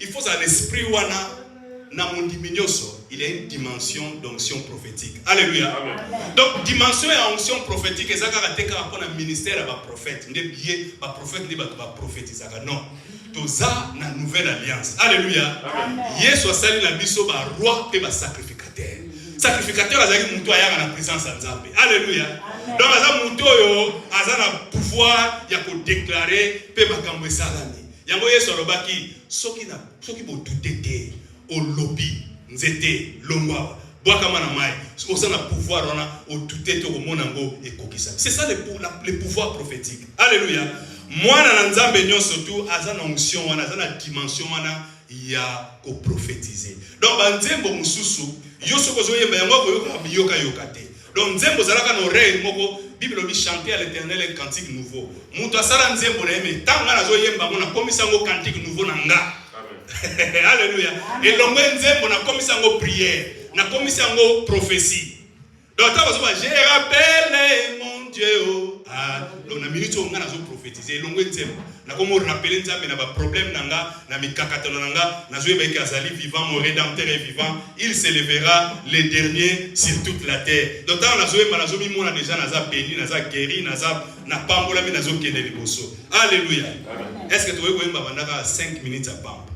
Il faut ça l'esprit wana na mondiminyoso, il y a une dimension d'onction prophétique. Alléluia. Amen. Donc dimension et onction prophétique, et ça quand un ministère à prophète, n'est lié à prophète n'est pas prophétiser. Non. Tout ça na nouvelle alliance. Alléluia. Yesu sali na biso ba roi et ba sacrificateur. Sacrificateur azali mutu aya na présence à Nzambe. Alléluia. Donc aza mutu yo azana pouvoir ya ko déclarer pe makambo esalani. Yango Yesu alobaki soki bo tutete au lobby nzete longwa boaka mana mai osana pouvoir on a au tutete au monango et kokisa. C'est ça le pouvoir prophétique. Alléluia. Mwana na Nzambe nyonso tu azana onction wana azana dimension wana ya ko prophétiser. Donc banzembo mususu yoso kozo yemba yango ko yoka yokate. Donc nzembo zalaka na oreille moko Bible dit chanter à l'Éternel un cantique nouveau. Muto asala nzembo na yeme tanga na zo yemba mona komisa ngo cantique nouveau na nga. Amen. Alléluia. Et l'ongwe nzembo na komisa ngo prière, na komisa ngo prophétie. Donc ta bazo je rappelle mon Dieu. Donc na minute on nga na zo prophétiser l'ongwe nzembo. Na komo rappeler nzambe na ba problème nanga na mikakatano nanga na zo yeba ki azali vivant, mon rédempteur est vivant, il s'élèvera le dernier sur toute la terre. Donc dans la zo yeba na zo mi mona déjà na za béni, na za guéri, na za na pambola mi na zo kende liboso. Alléluia. Est-ce que tu veux yeba bandaka 5 minutes à pambo?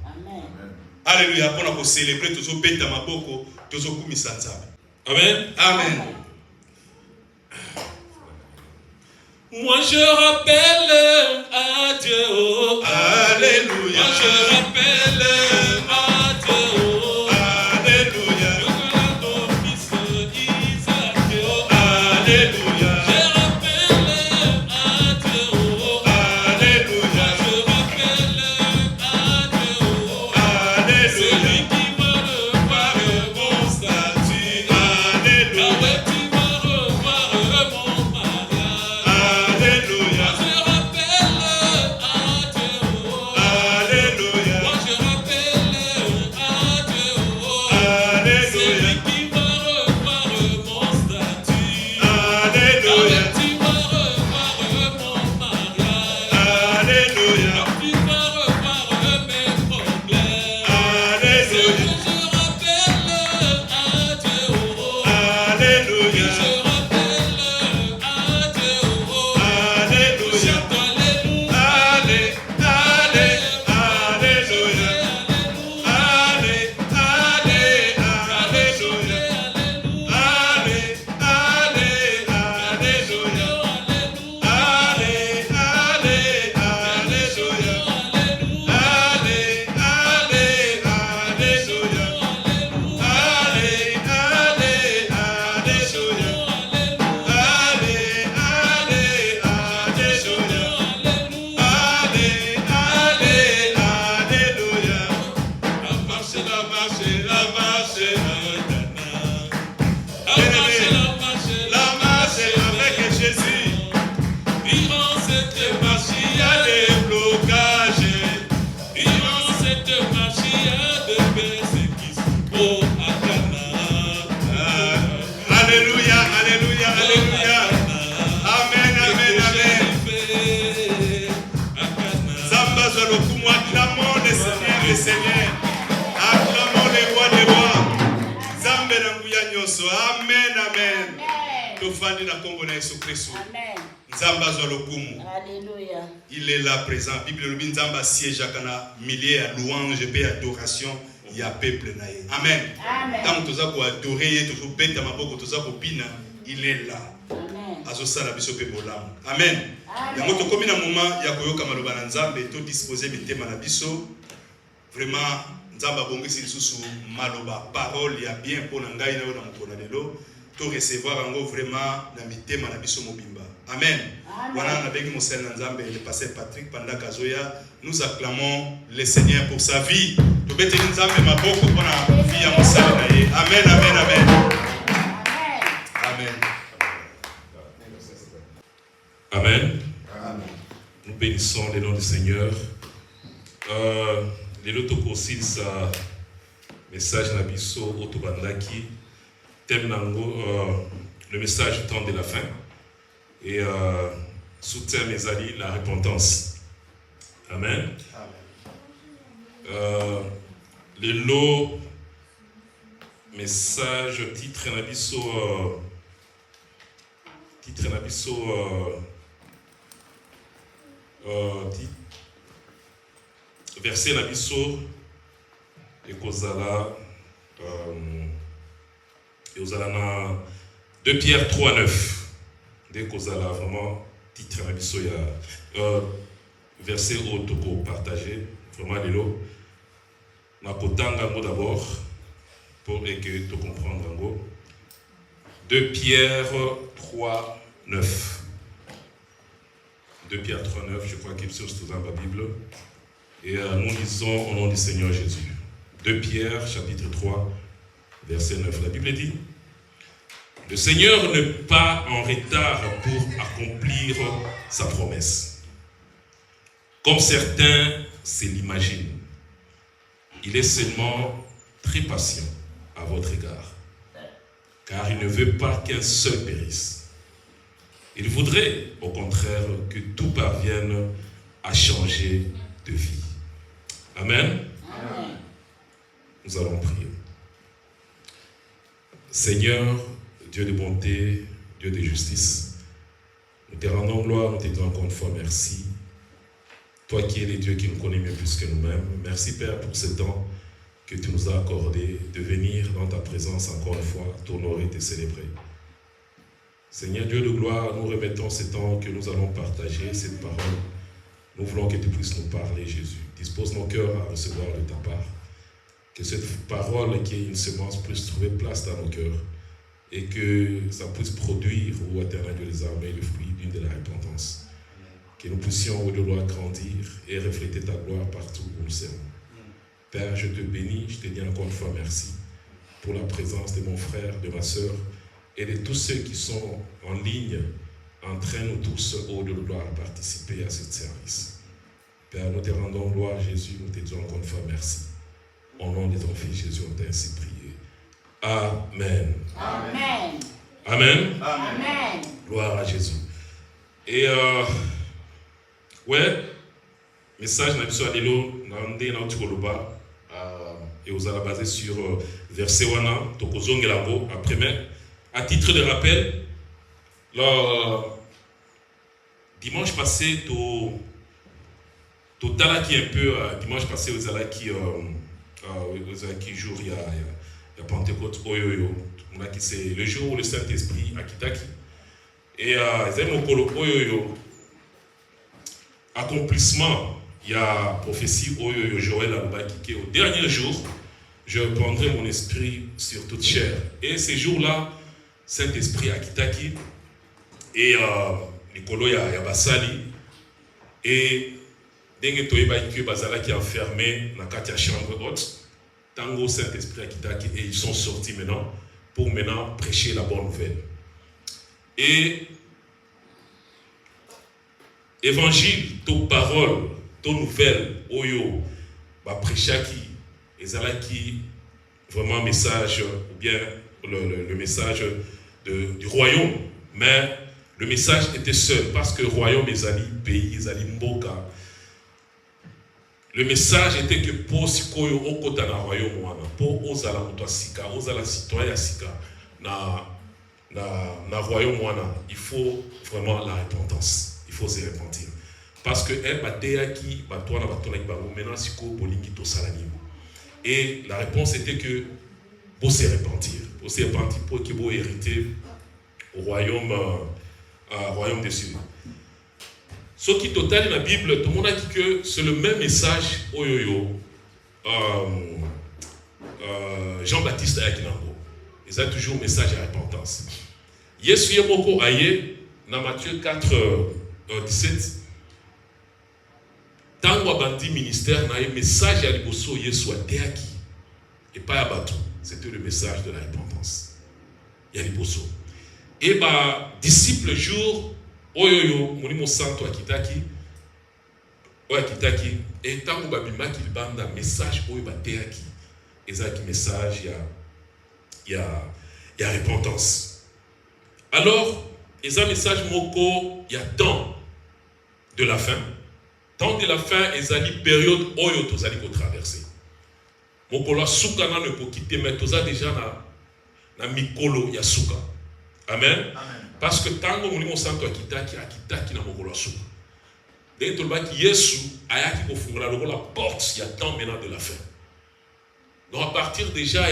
Alléluia. Pour nous célébrer tous au bêta maboko, tous au kumisa nzambe. Amen. Amen. Moi je rappelle à Dieu, oh, alléluia. Moi je rappelle à Dieu, oh, alléluia. Le grand fils Isaac, oh, alléluia. Je rappelle à Dieu, oh, alléluia. Je rappelle à Dieu, oh, alléluia. Celui qui va revoir mon statut, alléluia. Ah ouais, tu vas revoir mon mariage. Alléluia. Je rappelle à Dieu, oh, alléluia. moi je rappelle à Dieu, oh, alléluia. celui qui va revoir mon statut. alléluia. Ah, tu vas revoir mon mariage. alléluia. Tu vas revoir mes problèmes. alléluia. Je rappelle à Dieu, oh, alléluia. je rappelle à Dieu, oh, alléluia. chante Alléluia. Allez, allez, alléluia. Allez, allez, alléluia. Allez, allez, alléluia. Allez, allez, alléluia. Allez, allez, alléluia. Allez, allez, alléluia. Allez, allez, alléluia. Allez, allez, alléluia. La marche, la marche, la marche, La marche avec Jésus. Durant cette marche, Il y a des blocages. durant cette marche, il y a des persécutions. Oh, Akana. Alléluia, alléluia, alléluia. Amen, amen, amen. Zamba Zalokumu, acclamons le Seigneur, le Seigneur. Acclamons le roi des rois. Zambe Nanguya Nyoso. Amen, amen. Tofandi na kombo na Yesu Kristo. Amen. Nzamba Zalokumu. Alléluia. Il est là présent. Bible le Nzamba siège à kana milliers à louange et adoration. Il y a peuple naïe. Amen. Amen. Tant que tu as adorer, tu as bête à ma boque, tu as pina, il est là. Amen. Azosala biso pe bolam. Amen. Amen. Yango to komi na moment ya koyoka maloba na Nzambe to disposer mitema na biso. Vraiment Nzamba bongisi lisusu maloba parole ya bien pour ngai na yo na mokona lelo. To recevoir yango vraiment na mitema na biso mobimba. Amen. Amen. Wana na bengi mosel na Nzambe le pasteur Patrick Pandaka Zoya. Nous acclamons le Seigneur pour sa vie. To beteli Nzambe maboko pona vie ya mosel na ye. Amen, amen, amen. Amen. Amen. Amen. Nous bénissons le nom du Seigneur. Les autres aussi sa message na biso otobandaki thème nango le message du temps de la fin et sous-thème ezali la repentance. Amen. Le lot message titre na biso verset na biso ekozala na 2 Pierre 3:9 dès kozala vraiment titre na biso ya verset auto ko partager vraiment lelo na kotanga ngo d'abord pour que tu comprendre en gros. 2 Pierre 3:9. 2 Pierre 3:9, je crois qu'il est dans la Bible. Et nous lisons au nom du Seigneur Jésus. 2 Pierre, chapitre 3, verset 9. La Bible dit: le Seigneur n'est pas en retard pour accomplir sa promesse, comme certains se l'imaginent. Il est seulement très patient à votre égard, car il ne veut pas qu'un seul périsse. Il voudrait, au contraire, que tout parvienne à changer de vie. Amen. Amen. Nous allons prier. Seigneur, Dieu de bonté, Dieu de justice, nous te rendons gloire, nous te disons encore une fois merci. Toi qui es le Dieu qui nous connaît mieux plus que nous-mêmes, merci Père pour ce temps que tu nous as accordé de venir dans ta présence encore une fois, t'honorer, te célébrer. Seigneur Dieu de gloire, nous remettons ce temps que nous allons partager, cette parole. Nous voulons que tu puisses nous parler, Jésus. Dispose nos cœurs à recevoir de ta part. Que cette parole qui est une semence puisse trouver place dans nos cœurs et que ça puisse produire, ô éternel Dieu des armées, le fruit d'une de la repentance. Que nous puissions, ô Dieu de gloire, grandir et refléter ta gloire partout où nous serons. Père, je te bénis, je te dis encore une fois merci pour la présence de mon frère, de ma soeur et de tous ceux qui sont en ligne. Entraîne-nous tous, ô Dieu de gloire, à participer à ce service. Père, nous te rendons gloire, Jésus, nous te disons encore une fois merci. Au nom de ton Fils Jésus, on t'a ainsi prié. Amen. Amen. Amen. Amen. Gloire à Jésus. Et ouais, message na biso alelo na nde na utikoloba et vous allez baser sur verset wana tokozongela ngo après mais à titre de rappel dimanche passé totalaki un peu dimanche passé aux alaki jour il y a Pentecôte oyoyo on a qui c'est le jour où le Saint-Esprit akitaki et c'est mon kolo oyoyo accomplissement. Il y a prophétie Oyo Joël Alobaki au dernier jour, je prendrai mon esprit sur toute chair. Et ces jours-là, Saint-Esprit a kitaki et Nicolo ya basali et dengue toyeba que bazala qui enfermé dans la chambre haute. Tango Saint-Esprit a kitaki et ils sont sortis maintenant pour maintenant prêcher la bonne nouvelle. Et évangile, toute parole, toute nouvelle, oyo, ba prêchaki, ezalaki vraiment message, ou bien le message du royaume, mais le message était seul, parce que le royaume ezali pays, ezali mboka. Le message était que pour sikoyo okota na royaume wana, pour ozala moto sika, ozala citoyen sika, na royaume wana, il faut vraiment la repentance. Il faut se repentir. Parce que et la réponse était que vous se repentir. Vous se repentir pour que vous hériter au royaume des cieux. Ce qui est total dans la Bible, tout le monde a dit que c'est le même message Jean-Baptiste a dit. Il a toujours un message de repentance. Yesu Yemoko Aye, dans Matthieu 4, 17, tango abandi ministère na message ya liboso Yesu ateaki et pas abatou, c'était le message de la repentance ya liboso et ba disciple jour oyoyo molimo santo akitaki et tango babimaki libanda message oyo bateaki ezaki message ya repentance. Alors, et ça message moko, il y a temps de la fin, temps de la fin, ezali période oyo tozali ko traverser. Mokolo suka na ne po quitter mais toza déjà na mikolo ya suka. Amen. Parce que tango mulimo santo akitaki na mokolo suka. Dès que Yesu ayaki ko fungula la porte, il y a temps maintenant de la fin. Donc à partir déjà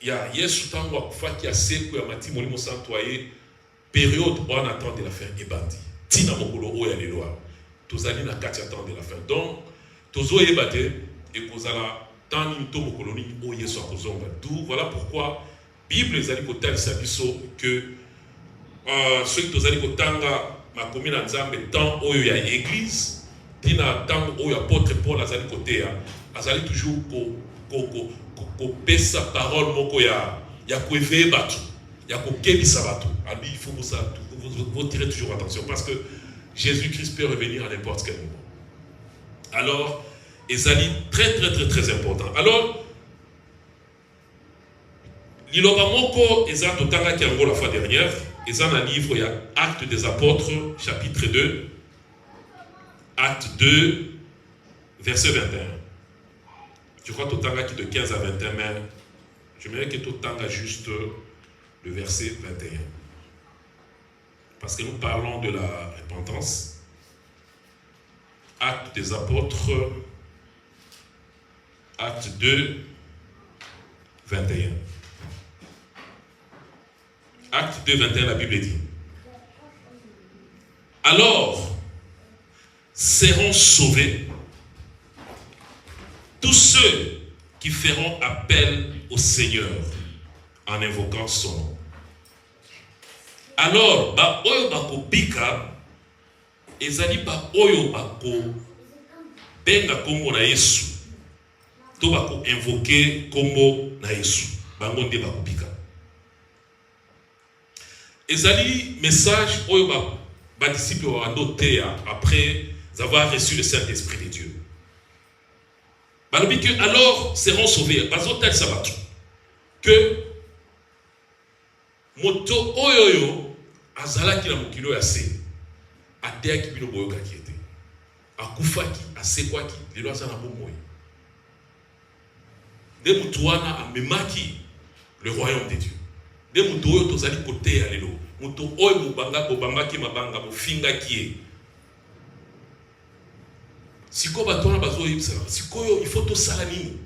il y a Yesu tango akufaki ya seku ya mati mulimo santo aye période on attend de la fin et bandi. Tina mokolo oya lelo. Tozali na kati ya temps de la fin. Donc tozo yebate et kozala tant ni to mokolo ni o Yesu akozonga. D'où voilà pourquoi Bible ezali ko talisa biso que ceux qui tozali ko tanga makomi na nzambe temps oyo ya église tina temps oyo apôtre Paul azali kotea azali toujours ko pesa parole moko ya ko éveiller bato ya ko kebisa bato. Ali il faut vous tirer toujours attention parce que Jésus-Christ peut revenir à n'importe quel moment. Alors ezali très important. Alors liloba moko eza totanga ki yango la fois dernière. Et dans le livre, il y a Actes des Apôtres, chapitre 2, Acte 2, verset 21. Je crois que tu as de 15 à 21, mais je me que tu as juste le verset 21. Parce que nous parlons de la repentance. Actes des Apôtres, Acte 2, 21. Acte 2, 21, la Bible dit. Alors seront sauvés tous ceux qui feront appel au Seigneur en invoquant son nom. Alors, ba oyo bako bika ezali ba oyo bako benga kombo na Yesu. To bako invoquer kombo na Yesu. Bango nde bako bika. Ezali message oyo ba disciples ont noté après avoir reçu le Saint-Esprit de Dieu. Balobi que alors seront sauvés. Bazotel sabato que moto oyoyo azalaki na mokilo ya se ateaki bino boyoka kiete akufaki asekwaki lelo azana bomoi de mutuana amemaki le royaume de Dieu. De mutu oyo tozali koteya lelo mutu oyo mubanga bobangaki mabanga bofingaki ye siko batona bazoyebisa sikoyo il faut tosala nini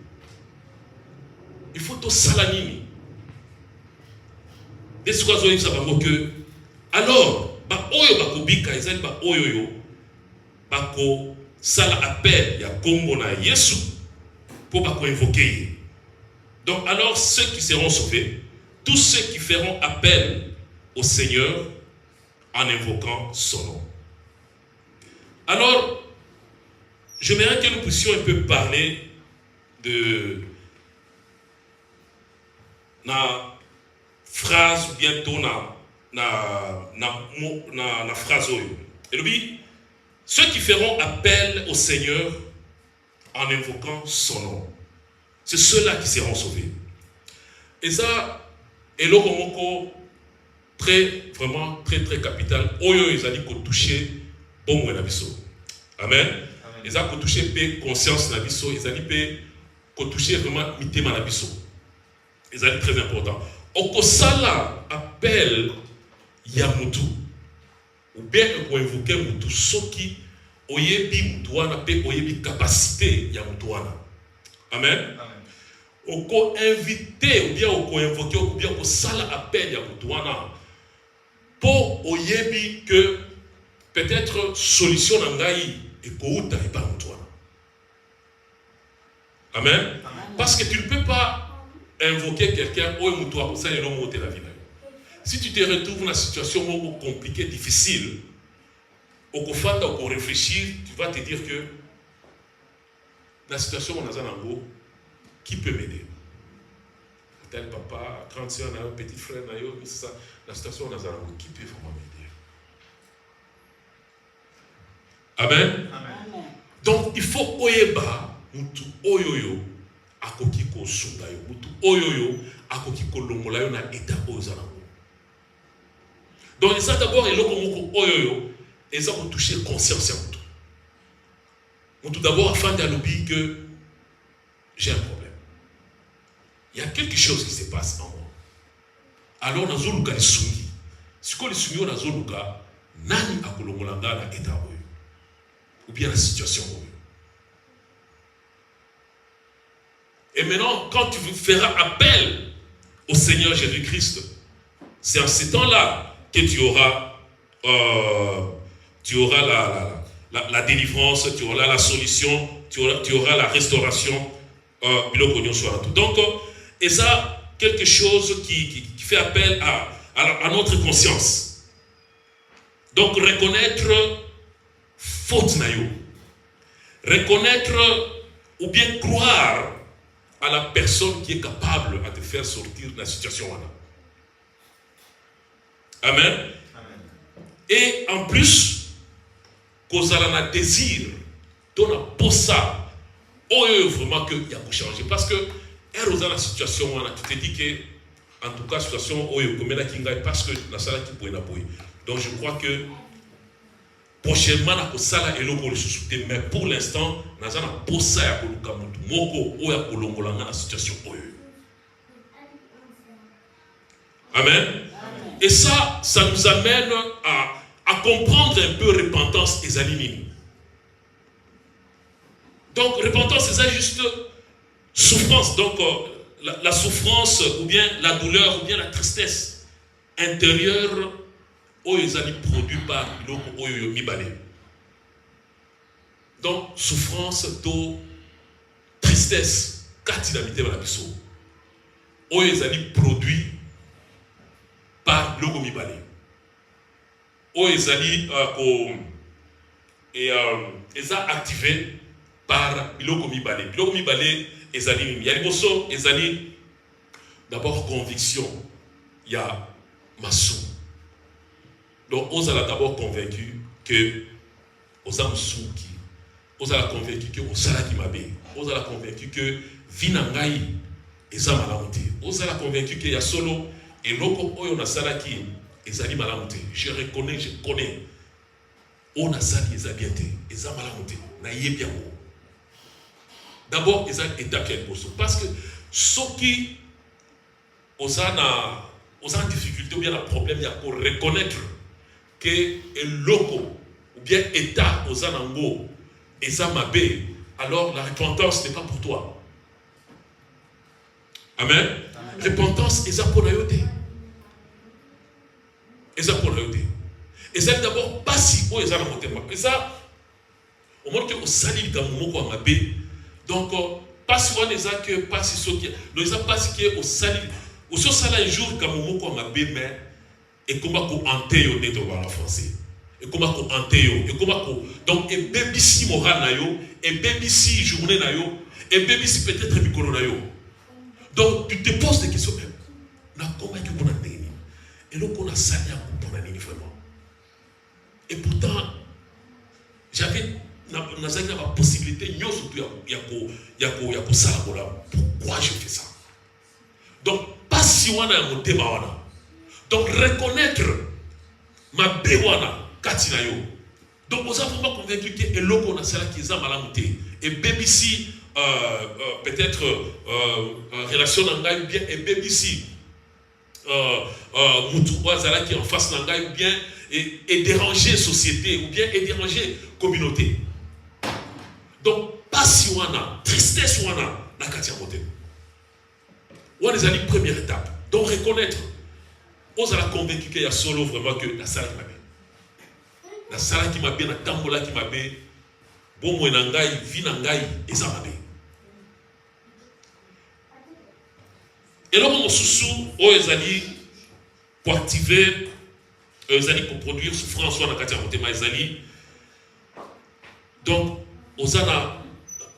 il faut tosala nini de siko azoyebisa bango que alors ba oyo bakobika ezali ba oyo yo bako sala appel ya kombo na Yesu pour bako invoquer. Donc alors ceux qui seront sauvés, tous ceux qui feront appel au Seigneur en invoquant son nom. Alors, j'aimerais que nous puissions un peu parler de la phrase ou bientôt la phrase. Et lui, ceux qui feront appel au Seigneur en invoquant son nom, c'est ceux-là qui seront sauvés. Et ça, et le moko vraiment très capital oyo ezali ko toucher bomo na biso. Amen. Ezali ko toucher pe conscience na biso, ezali pe ko toucher vraiment mitema na biso. Ezali très important. Okosala appel ya mutu ou bien ko invoquer mutu soki oyebi mutu wana pe oyebi capacité ya mutu wana. Amen. Oko invité ou bien oko invoquer ou bien oko sala appel ya mutu wana pour oyebi que peut-être solution na ngai e kouta e pa mutu wana. Amen. Parce que tu ne peux pas invoquer quelqu'un ou mutu wana ça non monter la vie. Si tu te retrouves dans une situation compliquée, difficile, oko fanda oko réfléchir, tu vas te dire que la situation on a zanango qui peut m'aider? Tel papa, grande soeur, petit frère, c'est ça. La situation on a zanango qui peut vraiment m'aider? Amen. Amen. Donc il faut oyeba mutu oyoyo akoki ko sunga yo, mutu oyoyo akoki ko longola yo na état ozanango. Donc ça d'abord eloko moko oyoyo eza ko toucher conscience ya mutu. tout d'abord, afin de lobby que j'ai un problème. Il y a quelque chose qui se passe en moi. Alors, dans Zoluka, les soumis. Si on les soumis, on a Zoluka, nani a kolongolanga na état ou bien la situation. Et maintenant, quand tu feras appel au Seigneur Jésus-Christ, c'est en ce temps-là que tu auras la délivrance, tu auras la solution, tu auras la restauration. Donc, et ça, quelque chose qui fait appel à notre conscience. Donc, reconnaître faute naïo, reconnaître ou bien croire à la personne qui est capable de te faire sortir de la situation. Amen. Amen. Et en plus, qu'on a un désir, on a pour ça, vraiment qu'il y a pour changer. Parce que, dans la situation, tu te dis que, en tout cas, la situation, parce que la salle qui peut être. Donc, je crois que, prochainement, la salle est le mais pour l'instant, nous avons pour ça, il y a la situation. Amen. Et ça nous amène à comprendre un peu repentance et zalimine. Donc, repentance, c'est juste souffrance. Donc, la souffrance, ou bien la douleur, ou bien la tristesse intérieure, ils ont produit par l'eau. Donc, souffrance, tristesse, katinamité dans la biso. Ils ont produit par l'eau mibale. Ils ont activé par l'eau mibale. L'eau mibale, ils ont d'abord conviction. Il y a massou. Donc, on a d'abord convaincu que on a convaincu que on a convaincu que vinangai est malamuté. On a convaincu qu'il y a solo et loko on a salaki est malamuté. Je reconnais, je connais. On a sali est habité, est malamuté. Naïe bien. D'abord, ils ont établi parce que ceux qui ont en difficulté ou bien un problème, il y a pour reconnaître que le loco ou bien état aux anango et zamabé, alors la repentance n'est pas pour toi. Amen. Repentance est pour la yoté. Et ça d'abord pas si haut et ça et ça au moins que au salir dans mon mot mabé. Donc pas si on est que pas si ce qui nous a pas si que au salir au sur ça un jour comme mon mot mabé mais et comment qu'on anteo n'est pas en français et comment qu'on anteo et comment qu'on donc et baby si moral na yo et baby si journée na yo et baby si peut-être micro na yo donc tu te poses des questions même na comment que qu'on a nini et là qu'on a sali pour na nini vraiment et pourtant j'avais la possibilité nyo surtout ya ko sala bola pourquoi je fais ça donc pas si on a un thème wana. Donc reconnaître ma béwana katina yo. Donc on a vraiment convaincu que l'eau qu'on a celle qui est malamuté et BBC peut-être relation d'angai ou bien et BBC mutuwa zala qui en face d'angai ou bien et déranger société ou bien et déranger communauté. Donc pas si on a tristesse on a na katia moté. On les a dit première étape. Donc reconnaître. On a convaincu qu'il y a solo vraiment que la salle qui m'a bien. La salle qui m'a bien, la tambola qui m'a bien. Bon, moi, nangai, vinangai, et ça m'a bien. Et là, mon sous-sous, ils ont dit pour activer, ils ont dit pour produire souffrance, on a qu'à monter, mais ils ont dit. Donc, on a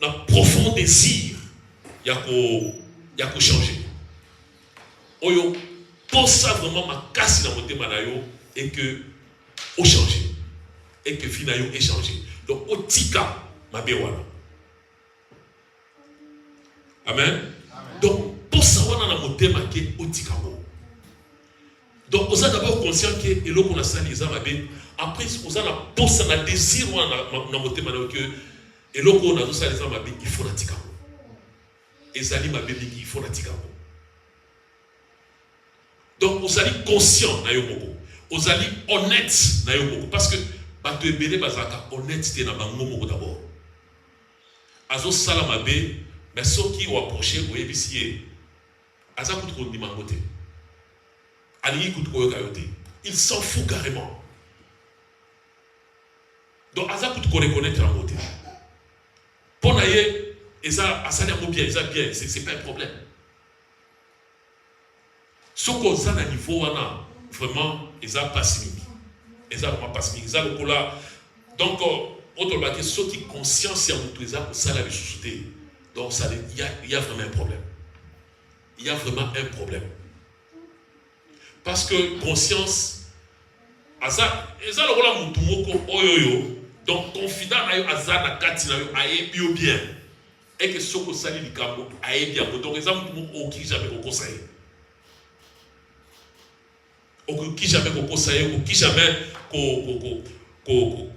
un profond désir, il y a qu'à changer. Oyo. Pour ça, vraiment, ma casse dans mon thème et que, au changer. Et que finalement, est changé. Donc, au tika, ma béwana. Amen. Donc, pour ça, on a mon thème qui est au tika. Donc, on a d'abord conscient que, et là, on a ça, les âmes, après, on a pour ça, on a désir, on a mon thème que, Et là, on a tout ça, les gens il faut la tika. Et Zali m'a dit il faut la tika. Donc, vous allez conscient, vous allez honnête, parce que bato ebele bazaka honnêteté na bango moko d'abord. Azo salama be, mais ceux qui ont approché au ébicier, aza kout ko ndima ngote. Ali kout ko yote. Il s'en fout carrément. Donc aza kout ko reconnaître en ngote. Pour naie, eza asali ngo bien, eza bien, c'est pas un problème. Ce qu'on a à niveau wana, vraiment, eza pacifique. Eza vraiment pacifique. Eza le cola. Donc autre baquet, ceux qui conscience en tout ça, ça la société. Donc ça, il y a vraiment un problème. Il y a vraiment un problème. Parce que conscience, eza le rôle mutumoko oyoyo. Donc confident na yo eza na kati na yo aye bio bien. Et que ce que ça li likambo aye bien. Donc eza mutumoko oki jamais ko kosaye. Oki jamais ko kosaye, oki jamais ko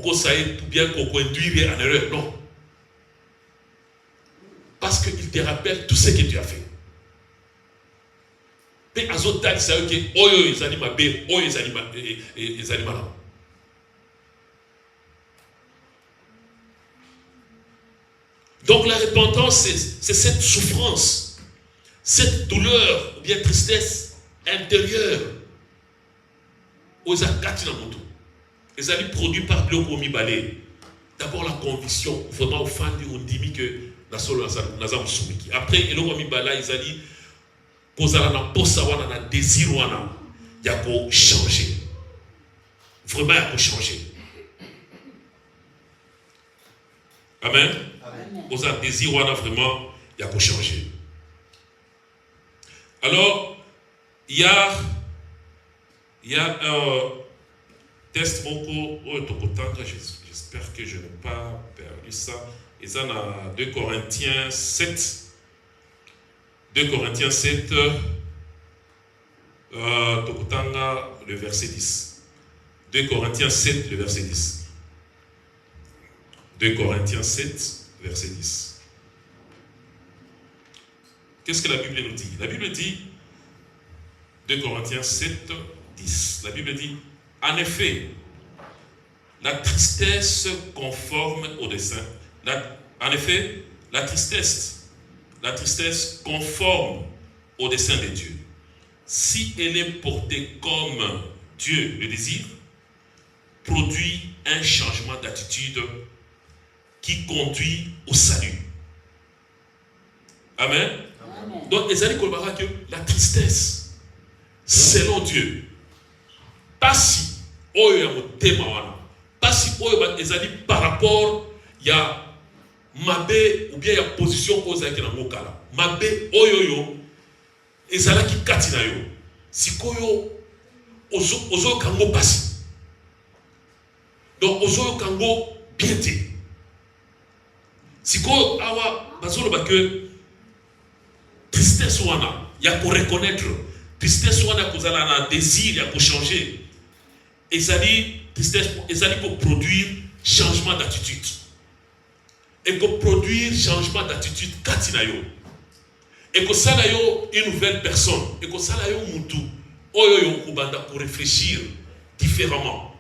kosaye tout bien ko induire en erreur. Non. Parce qu'il te rappelle tout ce que tu as fait. Et azotal ça que oyo ezalima be oyo ezalima là. Donc la repentance c'est cette souffrance, cette douleur ou bien tristesse intérieure aux akati na moto. Ezali produit par bloco mibale. D'abord la conviction vraiment au fan du ondimi que na solo nazam soumiki. Après eloko mibala ezali kozala na posa wana na désir wana ya ko changer. Vraiment ya ko changer. Amen. Kozala désir wana vraiment ya ko changer. Alors il y a un test beaucoup j'espère que je n'ai pas perdu ça. Et ça dans 2 Corinthiens 7. 2 Corinthiens 7, le verset 10. 2 Corinthiens 7, le verset 10. 2 Corinthiens 7, verset 10. Qu'est-ce que la Bible nous dit? La Bible dit, 2 Corinthiens 7, 10. La Bible dit, en effet, la tristesse conforme au dessein. En effet, la tristesse conforme au dessein de Dieu. Si elle est portée comme Dieu le désire, produit un changement d'attitude qui conduit au salut. Amen. Amen. Donc, les amis comprennent que la tristesse, selon Dieu, pas si, pas si, les amis par rapport, il y a mabe ou bien il y a position aux aïe na mokala mabe oyoyo ezala ki kati na yo sikoyo ozo kango pasi donc ozo kango biente sikoyo awa bazolo ba que tristesse wana ya ko reconnaître tristesse wana kozala na désir ya ko changer ezali tristesse ezali pour produire changement d'attitude. Et pour produire changement d'attitude katinayo. Et que ça une nouvelle personne. Et que ça mutu. Oyo kubanda pour réfléchir différemment.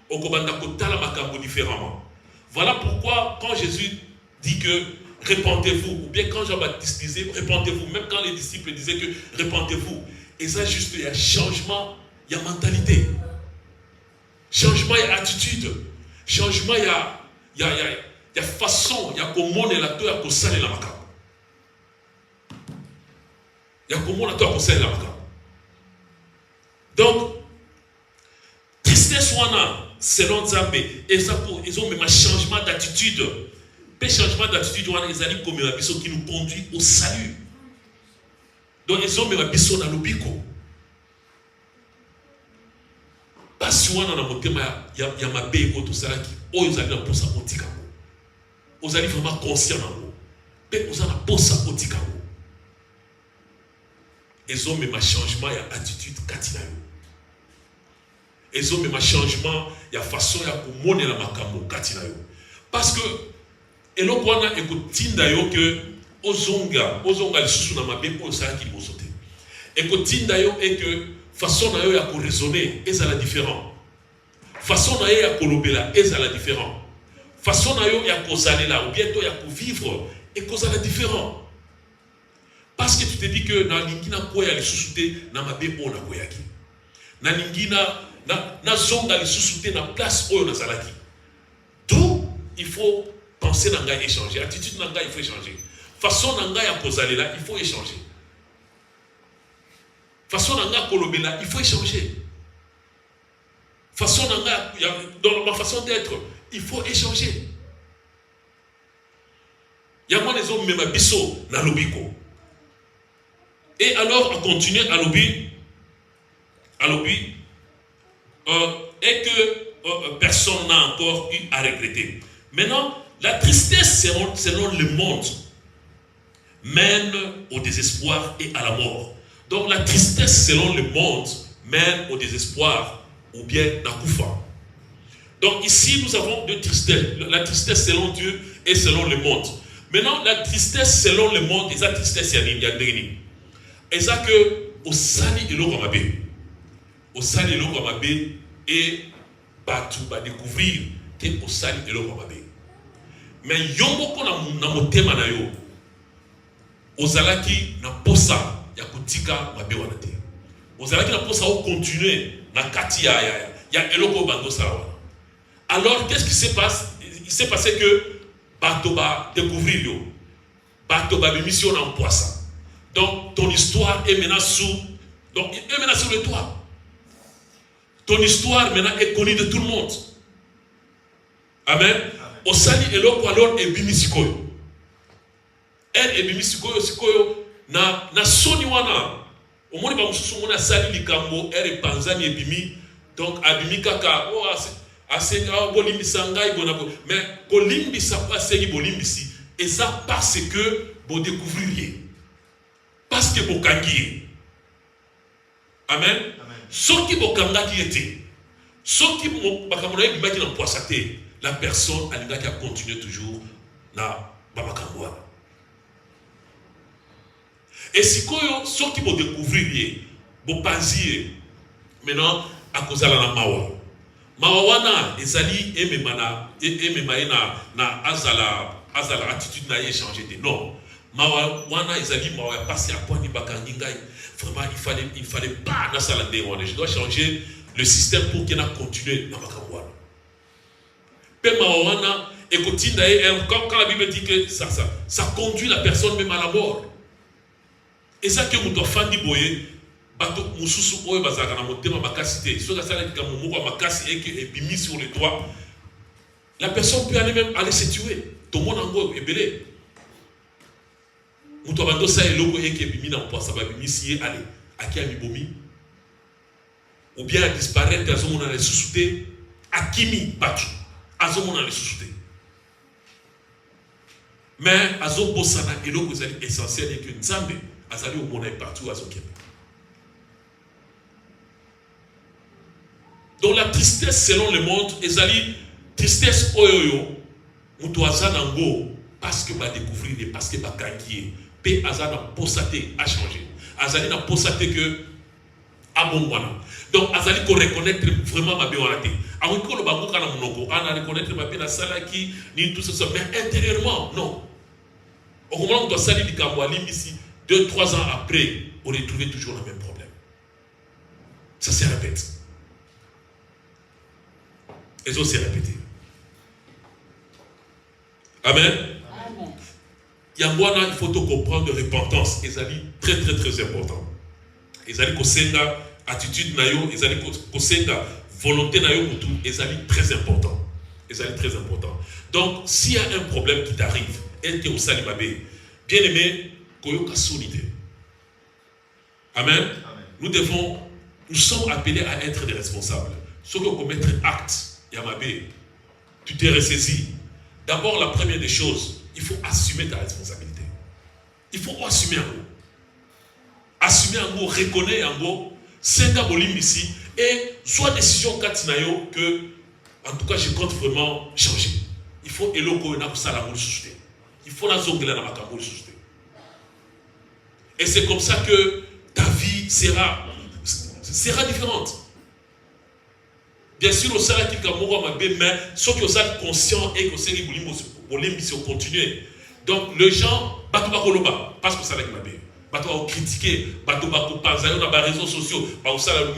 Okubanda ko tala makambo différemment. Voilà pourquoi quand Jésus dit que répentez-vous, ou bien quand Jean-Baptiste disait répentez-vous, même quand les disciples disaient que répentez-vous, et ça juste il y a changement, il y a mentalité. Changement, il y a attitude. Changement, il y a façon, il y a comment la toi, il y a comment la macabre. Il y a comment la toi, il y a la macabre. Donc, tristesse wana, selon Zambé, ils ont même un changement d'attitude. Le changement d'attitude wana, ils ont comme un biseau qui nous conduit au salut. Donc, ils ont même un biseau dans le bico. Parce que wana na motema ya mabe ko tout ça qui ils allaient pour ça otika. Ils allaient vraiment conscient na wo. Mais ils allaient pour ça otika. Ils ont même un changement ya attitude katina yo. Ils ont même un changement ya façon ya komone la makambo katina yo. Parce que eloko wana ekotinda yo que ozonga lisusu na mabe oyo osalaki liboso te. Ekotinda yo et que façon na yo ya koraisonner ezala différent. Façon na yo ya kolobela ezala différent. Façon na yo ya kozalela ou bientôt ya vivre ekozala différent. Parce que tu te dis que na lingi na koya lisusu te na mabe oyo na koyaki. Na lingi na zonga lisusu te na place oyo nazalaki. Tout il faut penser na ngai échanger, attitude na ngai il faut échanger. Façon na ngai ya kozalela il faut échanger. Façon na ngai kolobela il faut échanger. Façon na ngai dans ma façon d'être il faut échanger. Y'a moi les hommes même biso na lobiko. Et alors on continue à lobby et que personne n'a encore eu à regretter. Maintenant, la tristesse selon le monde mène au désespoir et à la mort. Donc la tristesse selon le monde mène au désespoir ou bien la koufa. Donc ici nous avons deux tristesses. La tristesse selon Dieu et selon le monde. Maintenant la tristesse selon le monde et la tristesse yandrini. Et ça que au sali et l'oramabé. Au sali et l'oramabé et batu va découvrir que au sali et l'oramabé. Mais yombo na motema na yo. Ozalaki na posa ya kutika mabe wana te. Ozalaki na posa au continuer na kati ya eloko bando sawa. Alors qu'est-ce qui se passe? Il s'est passé que bato ba découvrir yo. Bato ba mission en poisson. Donc ton histoire est maintenant sous le toit. Ton histoire maintenant est connue de tout le monde. Amen. Osali eloko alors ebimisikoyo. Elle ebimisikoyo sikoyo na soni wana. Omoni ba mususu mona sali likambo ere panzani ebimi. Donc abimi kaka asenga bolimbisa ngai bona mais kolimbisa pas sengi bolimbisi et ça parce que vous découvririez. Parce que vous kangiye. Amen. Ce qui vous kangaki était. Ce qui vous bakamona bimaki na poisate. La personne a continué toujours na bamakangwa. Et si koyo ce qui vous découvrir vous pensiez maintenant à cause de la mawa. Mawana ezali ememana na azala attitude na échanger de non. Mawana ezali mawa passer à point ni bakangingai. Vraiment il fallait pas na salande wana. Je dois changer le système pour qu'il na continuer na bakangwa. Et quand la Bible dit que ça conduit la personne même à la mort. Et ça que nous devons faire du boye, mususu oye bazaka na motema makasité. Si on a ça avec un mouvement makasi et que bimi sur le toit, la personne peut aller même aller se tuer. Tout le monde en gros est belé. Nous devons ça et logo et que bimi na poa ça va bimi si aller à qui a mis bomi ou bien disparaître à ce moment là sous-souté à kimi battu. Azomona le sous-souté. Mais azobosana eloko ezali essentiel et que nzambe azali au monde partout azokebe. Donc la tristesse selon le monde ezali tristesse oyoyo muto azana ngo parce que ba découvrir et parce que ba kangiye pe azana posate a changer. Azali na posate que abongwana. Donc azali ko reconnaître vraiment ma béorate. Avant que le bango kana monoko ana reconnaître ma pena salaki ni tout ça mais intérieurement non. Au moment où on doit salir du Kamwali ici 2-3 ans après on retrouve toujours le même problème. Ça se répète. Et ça s'est répété. Amen. Amen. Yangwana, il faut tout comprendre de repentance. Et ça dit très très très important. Et ça dit kosenga attitude nayo, et ça dit kosenga volonté nayo tout. Et ça dit très important. Et ça dit très important. Donc s'il y a un problème qui t'arrive, et que au salibabé, bien aimé, koyoka solide. Amen. Amen. Nous sommes appelés à être des responsables. Ceux qui commettent acte. Yamabé, tu t'es ressaisi. D'abord, la première des choses, il faut assumer ta responsabilité. Il faut assumer un mot. Assumer un mot, reconnaître un mot, c'est un bolim ici, et soit décision katinayo que, en tout cas, je compte vraiment changer. Il faut eloko na kusala ngulu susute. Il faut la zongela na makambo susute. Et c'est comme ça que ta vie sera différente. Bien sûr, au salaire qui est mais ceux qui sont conscients et qui sont continuer. Donc, les gens, parce que ça va être bato critiquer, bato penser dans les réseaux sociaux,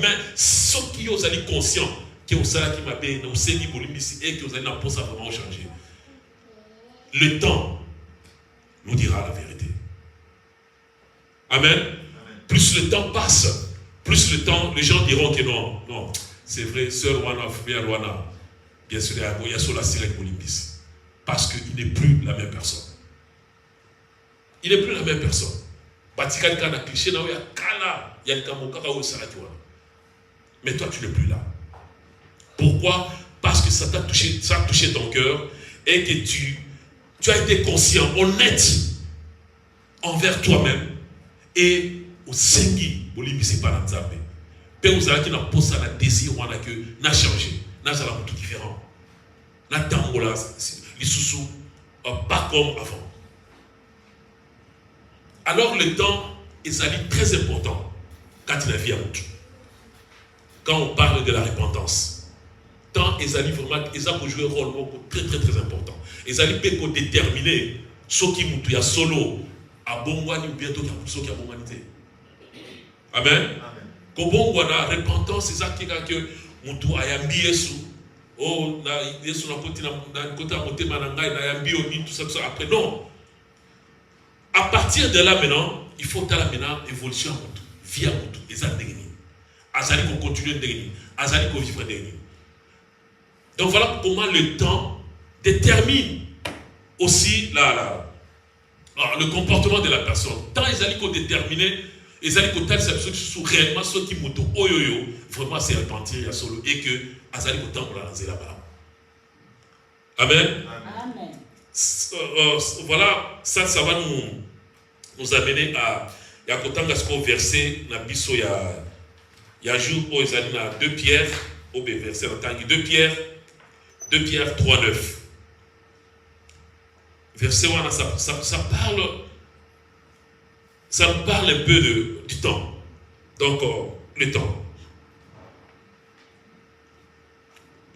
mais ceux qui sont conscients que ça qui m'a bien, nous savons et que vous allez pour ça vraiment changer. Le temps nous dira la vérité. Amen. Amen. Plus le temps passe, plus le temps, les gens diront que non, non, c'est vrai, sœur Wana, frère Wana, bien sûr, il y a sur la série Bolimbis. Parce qu'il n'est plus la même personne. Il n'est plus la même personne. Mais toi, tu n'es plus là. Pourquoi? Parce que ça t'a touché, ça a touché ton cœur et que tu as été conscient, honnête envers toi-même et au Sengi, Bolimbisi pas dans Zambé. Mais vous avez un poste à la désir, on a que n'a changé, n'a pas tout différent. N'a tangola, les sous pas comme avant. Alors le temps est très important quand il a vie à tout. Quand on parle de la repentance, temps est vraiment, ils ont joué un rôle très très très important. Ils ont déterminer ce qui moutou ya solo à bongwani ou bientôt qui a bongwanité. Amen. Kobongwana repentance c'est ça qui a que moutou ayambi yesu. Oh na yesu na côté na côté mananga na yambi oni tout ça après non. À partir de là maintenant, il faut faire maintenant évolution à Moutou, vie à Moutou, et ça n'est pas. Azali qu'on continue de gagner, Azali qu'on vivre de gagner. Donc voilà comment le temps détermine aussi le comportement de la personne. Tant Azali qu'on détermine, Azali qu'on telle ceux qui sont réellement ceux qui Moutou, oyoyo, vraiment c'est repentir, il y a solo, et que Azali qu'on tente pour la lancer là-bas. Amen. Amen. Voilà, ça va nous amener à au verset na biso ya jour où ils allaient na 2 Pierre au verset 2 Pierre 3:9. Verset 1 ça parle un peu du temps. Donc le temps.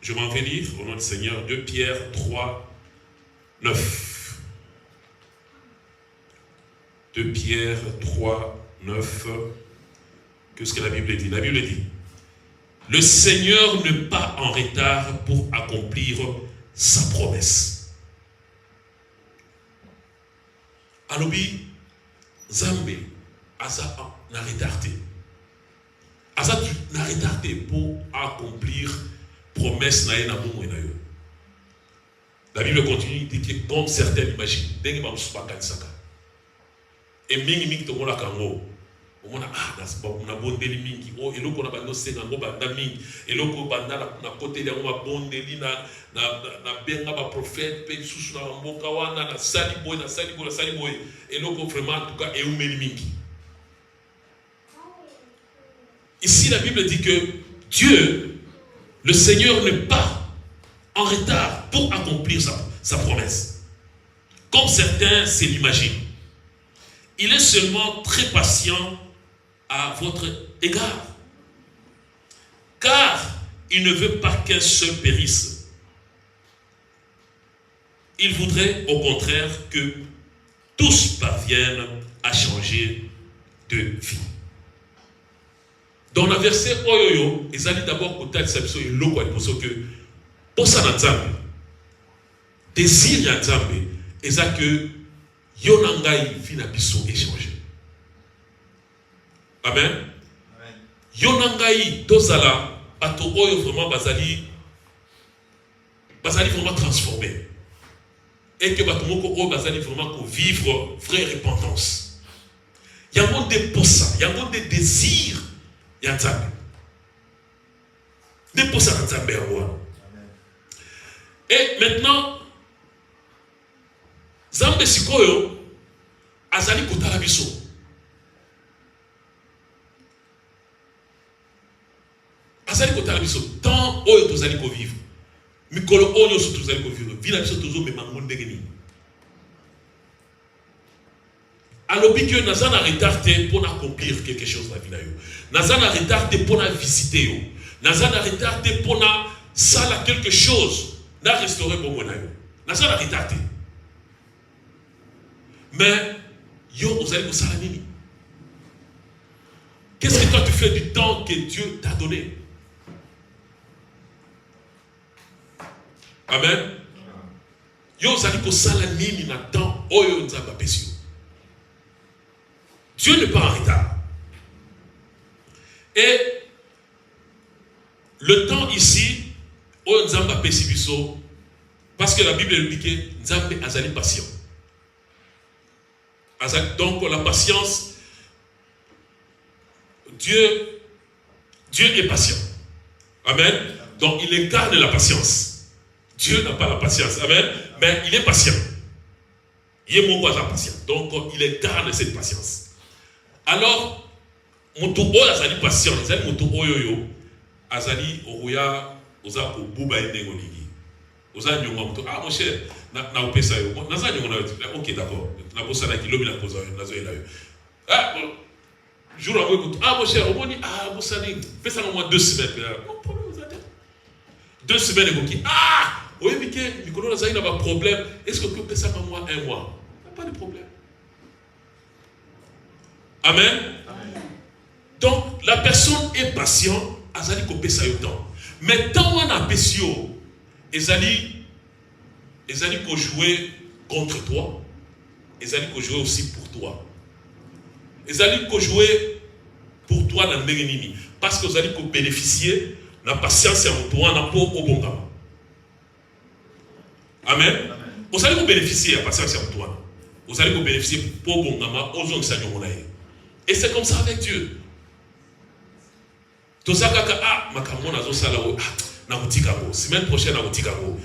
Je m'en vais lire au nom du Seigneur 2 Pierre 3:9. 2 Pierre 3:9. Qu'est-ce que la Bible dit? La Bible dit: le Seigneur n'est pas en retard pour accomplir sa promesse. Alobi, Zambé, Asa n'a retardé. Asa n'a retardé pour accomplir promesse na yena bon na yo. La Bible continue de dire comme certains imaginent. Dengi ba musupa kanisaka. Et mingi to mola kango. On a na bondeli mingi. Oh eloko na bando senga ngo banda mingi. Eloko banda na côté de ngoma bondeli na benga ba prophète pe susu na mboka wana na sali boy. Eloko vraiment en tout cas e umeli mingi. Ici la Bible dit que Dieu, le Seigneur n'est pas en retard pour accomplir sa promesse. Comme certains se l'imaginent. Il est seulement très patient à votre égard. Car il ne veut pas qu'un seul périsse. Il voudrait au contraire que tous parviennent à changer de vie. Dans le verset Oyoyo, ils allaient d'abord côté de cette et l'eau pour que pour ça dans Nzambe désir ya Nzambe et ça que yonangai vina biso échanger. Amen. Yonangai tozala bato oyo vraiment bazali vraiment transformé et que bato moko oyo bazali vraiment ko vivre vraie repentance. Il y a un monde de posa, il y a un monde de désir. Yanzambe. Déposa Yanzambe à moi. Et maintenant, Zambe Sikoyo, Azali Kotala Biso. Azali Kotala Biso. Tant Oyo Tozali Ko vivre. mikolo oyo so tozali kovivre vila biso tozomema ngo ndenge nini alobi que naza na retard te pour accomplir quelque chose na vie na yo naza na retard te pour visiter yo naza na retard te pour sala quelque chose na restaurer bongo na yo naza na retard te mais yo ozali kosala nini? Qu'est-ce que toi tu fais du temps que Dieu t'a donné? Amen. Yo ozali kosala nini na temps oyo nzambe apesi yo? Dieu n'est pas en retard. Et le temps ici, oyo nzambe apesi biso, parce que la Bible dit que nzambe azali patient. Donc la patience, Dieu est patient. Amen. Donc il incarne la patience. Dieu n'a pas la patience. Amen. Mais il est patient. Il est mon voisin patient. Donc il incarne cette patience. Alors, moto oyo azali patient, azali moto oyo azali oya ozako buba endengo ligi. Oza nyonga moto mon cher na opesa yo. Naza nyonga na OK d'accord. Na bossa na kilobi na poza yo nazo ela yo. Jour à moi mon cher, on dit bossa ni pesa na moi 2 semaines. Mon problème vous attend. 2 semaines OK. Oui bike mikolo nazali na ba problème. Est-ce que tu pesa na moi 1 mois? Pas de problème. Amen. Amen. Donc la personne est patient, azali ko pesa yo temps. Mais tant on a pesio, ezali ko jouer contre toi, ezali ko jouer aussi pour toi. Ezali ko jouer pour toi dans ndenge nini parce que ezali ko bénéficier na patience ya moto wana po obongama. Amen. Ezali ko bénéficier ya patience ya moto wana. Ezali ko bénéficier po obongama ozongisa nyongo na ye. Et c'est comme ça avec Dieu. Tout ça, makamon a zosala na boutika go. Semaine prochaine na boutika go.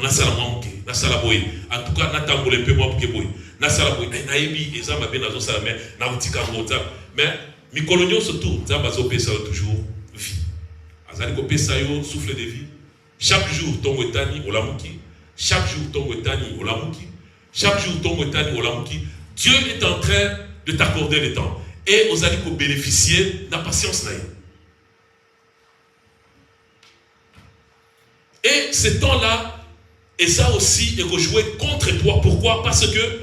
Na sala mwamuke, na sala boy. En tout cas, na tambole pe mwamuke boy. Na sala boy. Na yebi eza mabe na zosala mais na boutika go za. Mais mikolonyo surtout, za bazo pesa toujours vie. Azali ko pesa yo souffle de vie. Chaque jour tongo etani olamuki. Chaque jour tongo etani olamuki. Chaque jour tongo etani olamuki. Dieu est en train de t'accorder le temps. Et vous allez bénéficier de la patience. Et ce temps-là, et ça aussi, est joué contre toi. Pourquoi? Parce que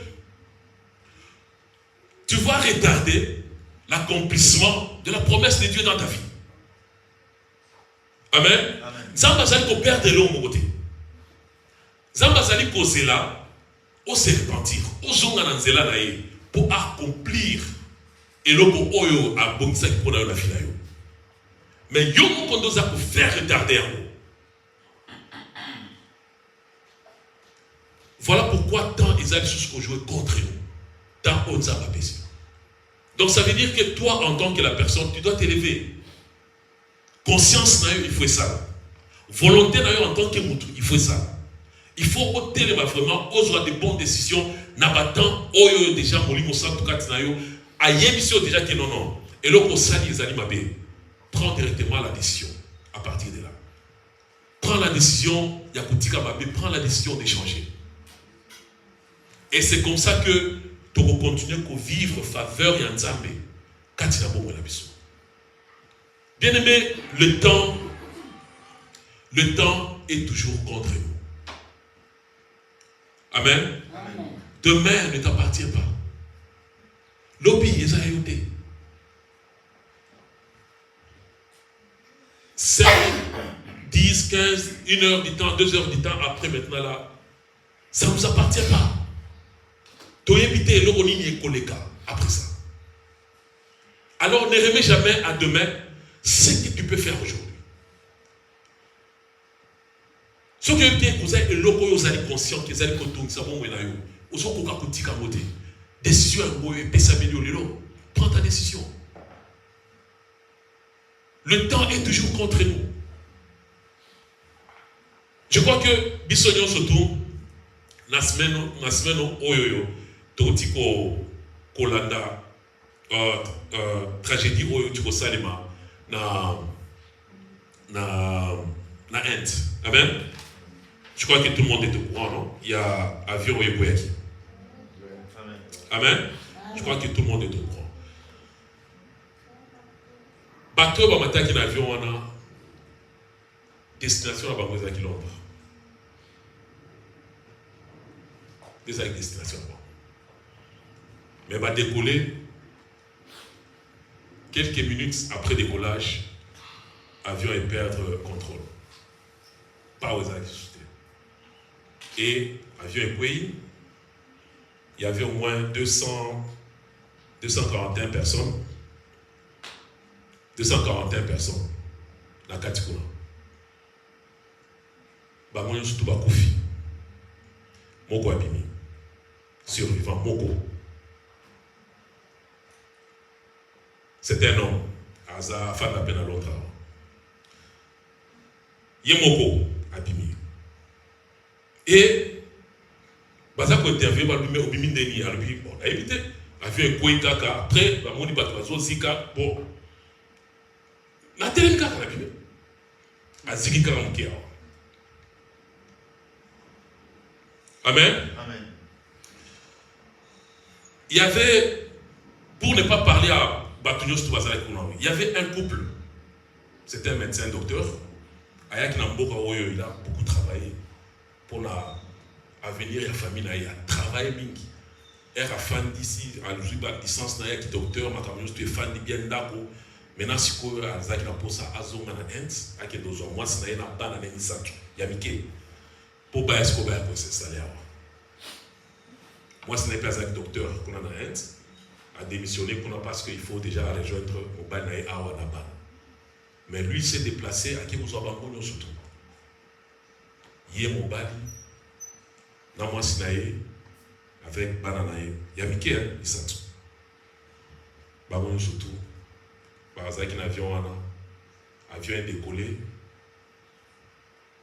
tu vas retarder l'accomplissement de la promesse de Dieu dans ta vie. Amen. Zamba zali ko perdre l'homme côté. Zamba zali ko zela, o se repentir, o zonga na nzela na ye pour accomplir et l'homme oyo a bongisa qui pona la vie na yo. Mais yo mo kondo za ko faire retarder en haut. Voilà pourquoi tant ils allaient jusqu'au jouer contre nous. Tant on nous a pas baissé. Donc ça veut dire que toi, en tant que la personne, tu dois t'élever. Conscience, il faut ça. Volonté, en tant que moutou, il faut ça. Il faut ôter vraiment, oser des bonnes décisions. N'abattant, oyo déjà, molimo sans tout cas, a yébissé déjà que non. Et là, on s'allie les animabés. Prends directement la décision à partir de là. Prends la décision, Yakoutika Mabé, prends la décision d'échanger. Et c'est comme ça que tu vas continuer à vivre faveur et Nzambe. Bien aimé, le temps est toujours contre nous. Amen. Amen. Demain ne t'appartient pas. L'obi est ayudé. 5, 10, 15, 1 heure du temps, 2 heures du temps, après maintenant là, ça ne nous appartient pas. Après ça. Alors ne remets jamais à demain ce que tu peux faire aujourd'hui. Ce que tu es conscient que vous allez décision prends ta décision. Le temps est toujours contre nous. Je crois que Bissonio surtout la semaine oyoyo totiko kolanda tragédie oyo tiko salema na Inde. Amen. Je crois que tout le monde est au courant, non? Il y a avion au Yéboyaki. Amen. Je crois que tout le monde est au courant. Bateau va matin qui l'avion on a destination à Bangoza qui Londres. Des avec destination là-bas. Mais va décoller quelques minutes après décollage, avion et perdre contrôle. Pas aux activités. Et avion et pays, il y avait au moins 241 personnes. 241 personnes dans la Katikuna. Bangoyo surtout Bakoufi. Moko Abimi. Survivant, Moko. C'est un homme. Aza fan la peine à l'autre. Yemoko Abimi. Et baza ko interview ba lui Obimi Ndeni a lui bon, a évité. Avion Ekoué Kaka après ba moni batwazo Zika bon. La télé Kaka Abimi. Aziki Kaka Mkia. Amen. Amen. Il y avait, pour ne pas parler à Batunios Toubazala Kounaoui, il y avait un couple. C'était un médecin, un docteur. Ayak Namboka Oyo, il a beaucoup travaillé pour l'avenir de la famille. Il a travaillé mingi. Il a fan d'ici, à l'usuba licence, il a docteur, Makamios, tu es fan de bien d'Ako. Maintenant, si tu as un poste à Azong, à Inde, à Kedozo, moi, c'est un ban à Nissak, Yamike. Pour pas est-ce qu'on va s'installer. Moi, ce n'est pas un docteur qu'on a dans l'Inde, à démissionner parce qu'il faut déjà rejoindre au Banaï Awanaba. Mais lui s'est déplacé à Kibouzabango surtout. Hier, mon bali, dans moi, Sinaï, avec Bananaï, Yamike, il s'entend. Bango surtout, par exemple, un avion est décollé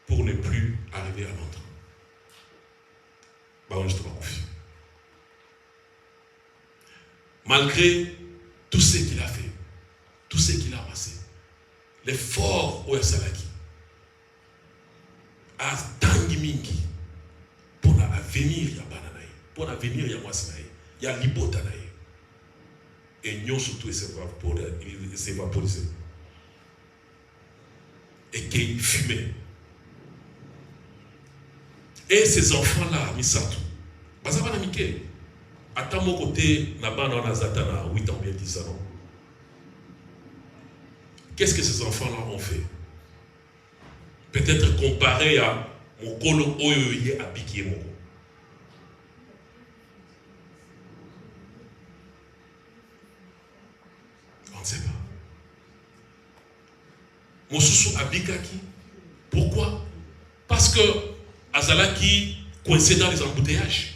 pour ne plus arriver à Londres. Bango, je te confie. Malgré tout ce qu'il a fait, tout ce qu'il a amassé, l'effort au Salaki, à Tangi Mingi, pour l'avenir, il y a Bananaï, pour l'avenir, il y a Mwasinaï, il y a Libotanaï. Et nous surtout, il s'est vaporisé. Et qu'il fumait. Et ces enfants-là, Misato, Bazabana Mike, à mon côté, Nabana Nazatana, 8 ans, bien 10 ans. Qu'est-ce que ces enfants-là ont fait? Peut-être comparé à mon colo Oyoye à Bikiemoko. On ne sait pas. Mon sousou Abikaki. Pourquoi? Parce que Azalaki coincé dans les embouteillages.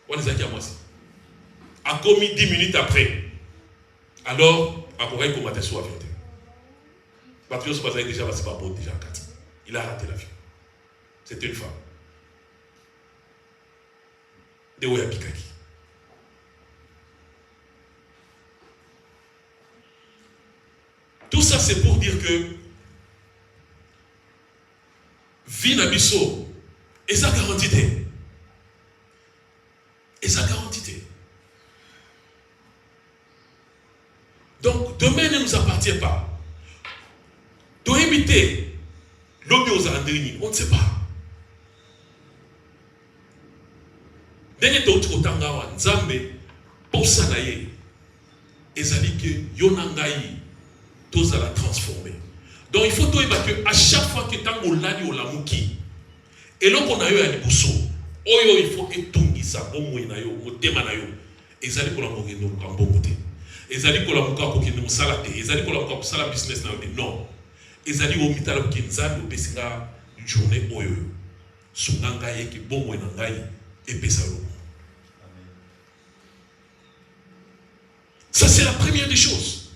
On les a dit à moi aussi. A commis 10 minutes après. Alors, à Corée, comment t'es soit avion. Patriot Sobazaï déjà passé par bord déjà à 4. Il a raté l'avion. C'était une femme. De Oya Pikaki. Tout ça, c'est pour dire que Vinabiso, et sa garantie. Et sa garantie. Donc, demain ne nous appartient pas. De imiter l'homme aux Andrini, on ne sait pas. Dès que tu as un Nzambe, pour ça, et ça dit que Yonangaï, tout ça l'a transformé. Donc, il faut que à chaque fois que tu as un lani ou la mouki, et là qu'on a eu un bousso, il faut étonner ça, bon moyen, bon démanayo, et ça dit qu'on a mourir en bon côté. Et ça dit qu'on a mourir pour qu'il nous salade, et ça dit qu'on a mourir pour ça la business, non. Et ça dit qu'on a mourir pour qu'il nous salade, et ça dit journée oyo, sunangaye qui bon moyen nangaye, et pesalo. Ça c'est la première des choses.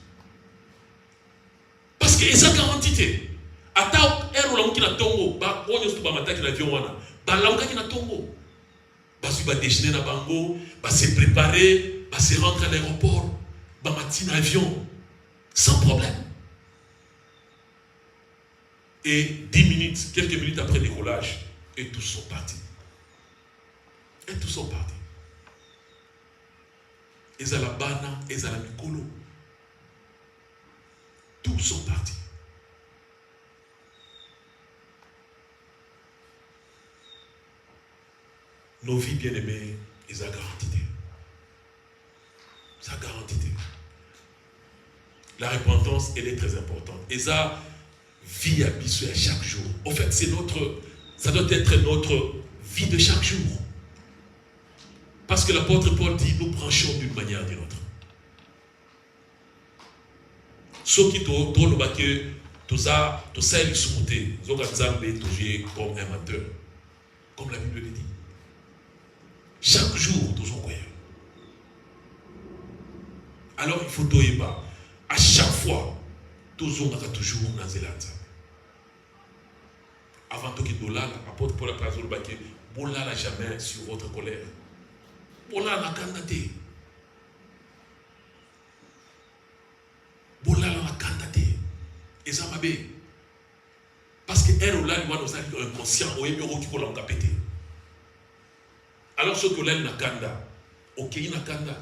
Parce que ça garantit. Ata ero la mukina tongo ba onyo sto ba mataki na avion wana ba la mukaki na tongo ba su ba déjeuner na bango ba se préparer ba se rentrer à l'aéroport ba matin avion sans problème. Et 10 minutes, quelques minutes après décollage, Et tous sont partis. Et tous sont partis. Ezala bana, ezala mikolo. Tous sont partis. Nos vies bien-aimées, ils ont garanti. Ça a garanti. La repentance, elle est très importante. Et ça, vie habituée à chaque jour. En fait, ça doit être notre vie de chaque jour. Parce que l'apôtre Paul dit, nous branchons d'une manière ou d'une autre. Ceux qui ont le baquet, tout ça, ils sont montés. Ils ont toujours comme un menteur. Comme la Bible le dit. Chaque jour, tous sont croyants. Alors, il faut doyer pas. À chaque fois, tous ont toujours dans Zélande. Avant tout qu'il dola, l'apôtre Paul a parlé le baquet. Bola n'a jamais sur votre colère. Bola n'a candidaté. Bola n'a candidaté. Et ça m'a bé. Parce que elle, là, il va nous avoir inconscient. Au héméro qui peut l'encapéter. Alors, ce que là, il n'a candidat. Ok, il n'a candidat.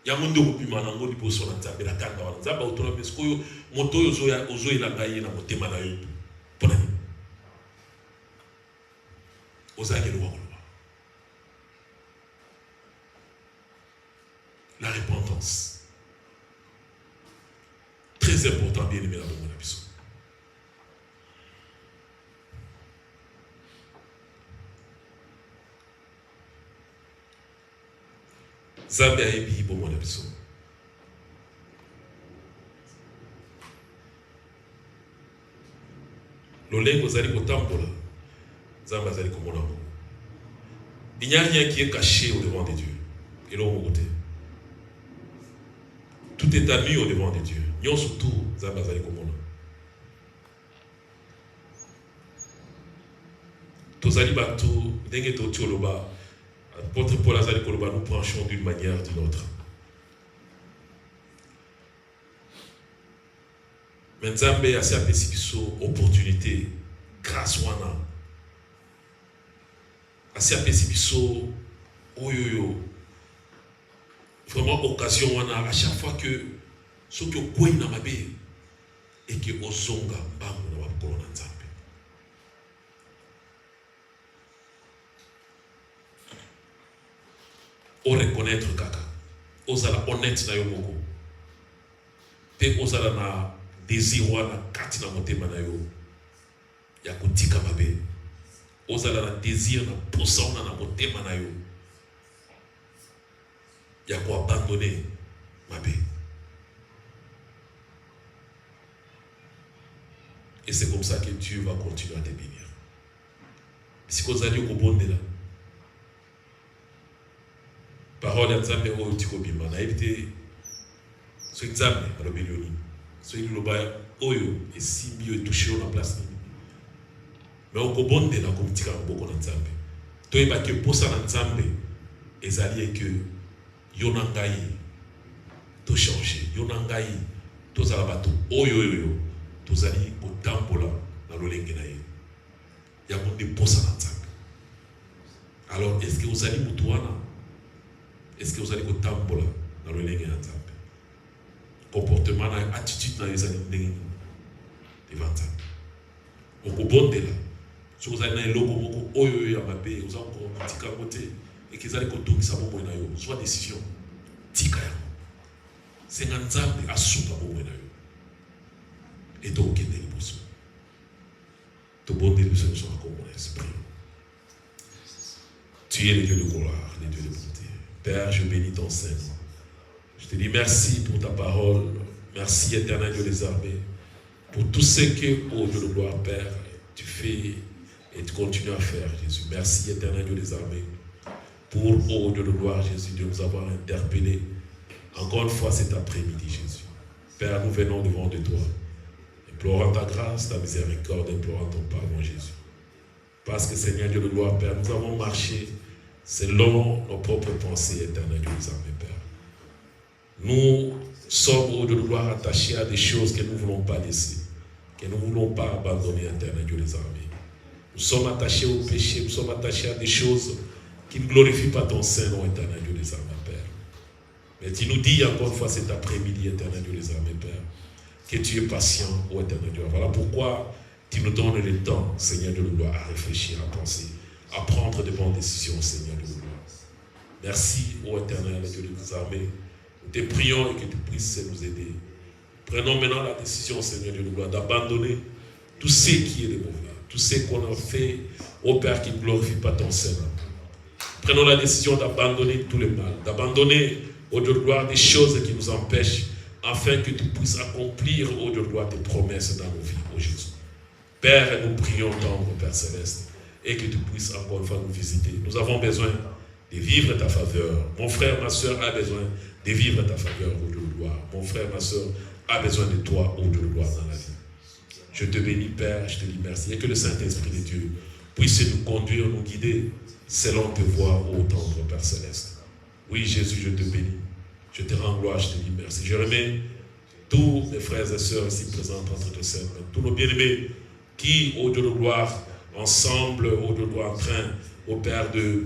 Il y a un monde qui m'a dit que c'est un peu de candidat. Il y a un monde qui m'a dit que c'est un peu de candidat. La repentance. Très important, bien aimé, dans mon épisode. Zambé a ébi pour mon épisode. L'olengo zali kotambola. Zamba zali komona. Il n'y a rien qui est caché au devant de Dieu. Et l'homme au côté. Tout est admis au devant de Dieu. Nyon surtout, Zamba zali komona. Tozali bato, denge to tioloba. Apôtre Paul Azali Koloba, nous branchons d'une manière ou d'une autre. Mais Nzambe a cette opportunité, grâce wana. A cette vraiment occasion wana, à chaque fois que ce qui est quoi na mabe et que ozonga mbangu na wapolo na Nzambe. O reconnaître kaka ozala honnête na yo moko pe ozala na désir wana kati na motema na yo ya kotika mabe ozala na désir na posa wana na motema na yo ya koabandonner mabe. Et c'est comme ça que Dieu va continuer à te bénir. Si kozali okobondela parole ya Nzambe oyo tikobima na ebite so Nzambe alobelioni so iloba oyo esimbi yo touché na place nini mais okobondela komitika maboko na Nzambe toyeba ke posa na Nzambe ezali que yo na ngai to changer yo na ngai tozala bato oyo tozali kotambola na lolenge na ye ya monde posa na Nzambe. Alors est-ce que ozali mutu wana? Est-ce que vous allez vous tambola dans le lenge na Nzambe? Comportement, attitude dans les années devant Nzambe. Okobondela. Si vous allez dans le logo moko oyo ya mabe, vous allez encore tika côté et que vous allez kotungisa bombo na yo. Soit décision. Tika ya. C'est Nzambe asuka bombo na yo. Et to okende liboso. To bondela biso so comme mon esprit. Tu es le Dieu de gloire, le Dieu de bonté. Père, je bénis ton Saint. Je te dis merci pour ta parole. Merci, éternel Dieu des armées, pour tout ce que, ô Dieu de gloire, Père, tu fais et tu continues à faire, Jésus. Merci, éternel Dieu des armées, pour, ô Dieu de gloire, Jésus, de nous avoir interpellés encore une fois cet après-midi, Jésus. Père, nous venons devant de toi, implorant ta grâce, ta miséricorde, implorant ton pardon, Jésus. Parce que, Seigneur Dieu de gloire, Père, nous avons marché selon nos propres pensées, éternel Dieu des armées, Père. Nous sommes, ô Dieu de gloire, attachés à des choses que nous ne voulons pas laisser, que nous ne voulons pas abandonner, éternel Dieu des armées. Nous sommes attachés au péché, nous sommes attachés à des choses qui ne glorifient pas ton Saint-Nom, éternel Dieu des armées, Père. Mais tu nous dis encore une fois cet après-midi, éternel Dieu des armées, Père, que tu es patient, ô éternel Dieu. Voilà pourquoi tu nous donnes le temps, Seigneur de gloire, à réfléchir, à penser, à prendre de bonnes décisions, Seigneur de gloire. Merci, ô éternel Dieu des armées. Nous te prions et que tu puisses nous aider. Prenons maintenant la décision, Seigneur de gloire, d'abandonner tout ce qui est de mauvais, tout ce qu'on a fait, ô Père, qui ne glorifie pas ton Seigneur. Prenons la décision d'abandonner tout le mal, d'abandonner, ô Dieu de gloire, des choses qui nous empêchent, afin que tu puisses accomplir, ô Dieu de gloire, tes promesses dans nos vies, ô Jésus. Père, nous prions tendre, Père Céleste, et que tu puisses encore une fois nous visiter. Nous avons besoin de vivre ta faveur. Mon frère, ma soeur a besoin de vivre ta faveur, ô Dieu de gloire. Mon frère, ma soeur a besoin de toi, ô Dieu de gloire, dans la vie. Je te bénis, Père, je te dis merci. Et que le Saint-Esprit de Dieu puisse nous conduire, nous guider, selon tes voies, ô tendre Père Céleste. Oui, Jésus, je te bénis. Je te rends gloire, je te dis merci. Je remets tous mes frères et sœurs ici présents entre tes saints, tous nos bien-aimés qui, ô Dieu de gloire, ensemble, ô Dieu de gloire, en train, ô Père, de